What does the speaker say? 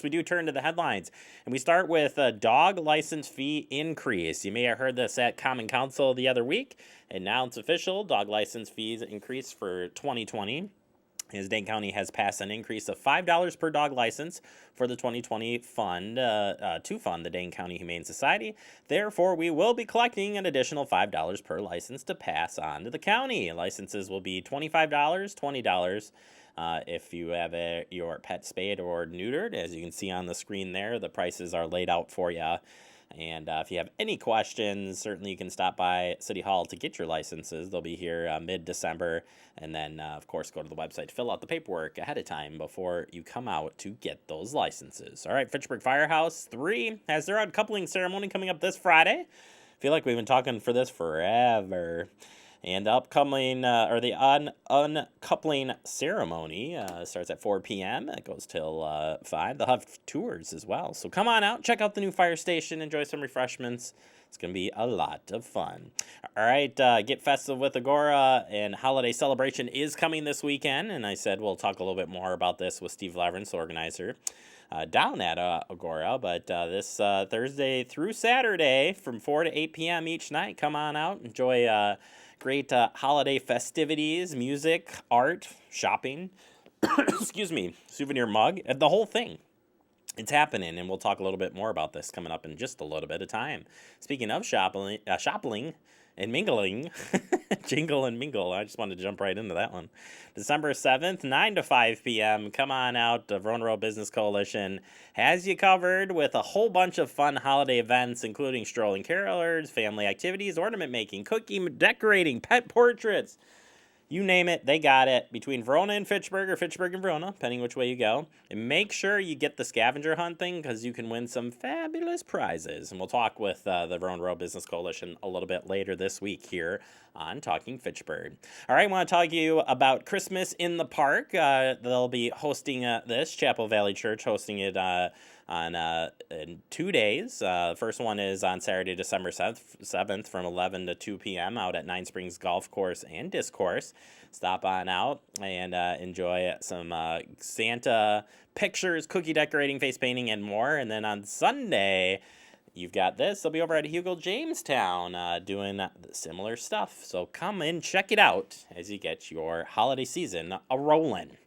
We do turn to the headlines, and we start with a dog license fee increase. You may have heard this at Common Council the other week, and now it's official. Dog license fees increase for 2020. As Dane County has passed an increase of $5 per dog license for the 2020 fund to fund the Dane County Humane Society. Therefore, we will be collecting an additional $5 per license to pass on to the county. Licenses will be $25, $20 if you have your pet spayed or neutered. As you can see on the screen there, the prices are laid out for you. And if you have any questions, certainly you can stop by City Hall to get your licenses. They'll be here mid-December. And then, of course, go to the website to fill out the paperwork ahead of time before you come out to get those licenses. All right, Fitchburg Firehouse 3 has their uncoupling ceremony coming up this Friday. I feel like we've been talking for this forever. And the upcoming, the uncoupling ceremony starts at 4 p.m. It goes till 5. They'll have tours as well. So come on out, check out the new fire station, enjoy some refreshments. It's going to be a lot of fun. All right, get festive with Agora, and holiday celebration is coming this weekend. And I said we'll talk a little bit more about this with Steve Leverance, the organizer, down at Agora. But this Thursday through Saturday from 4 to 8 p.m. each night, come on out, enjoy great holiday festivities, music, art, shopping, excuse me, souvenir mug, the whole thing. It's happening, and we'll talk a little bit more about this coming up in just a little bit of time. Speaking of shopping and mingling, Jingle and Mingle. I just wanted to jump right into that one. December 7th, 9 to 5 p.m. Come on out. The Verona Road Business Coalition has you covered with a whole bunch of fun holiday events, including strolling carolers, family activities, ornament making, cooking, decorating, pet portraits. You name it, they got it. Between Verona and Fitchburg, or Fitchburg and Verona, depending which way you go. And make sure you get the scavenger hunt thing, because you can win some fabulous prizes. And we'll talk with the Verona Road Business Coalition a little bit later this week here on Talking Fitchburg. All right, I want to talk to you about Christmas in the Park. They'll be hosting this, Chapel Valley Church hosting it in 2 days. The first one is on Saturday, December 7th from 11 to 2 p.m. out at Nine Springs Golf Course and Disc Course. Stop on out and enjoy some Santa pictures, cookie decorating, face painting, and more. And then on Sunday, you've got this. They'll be over at Huegel, Jamestown, doing similar stuff. So come and check it out as you get your holiday season a-rolling.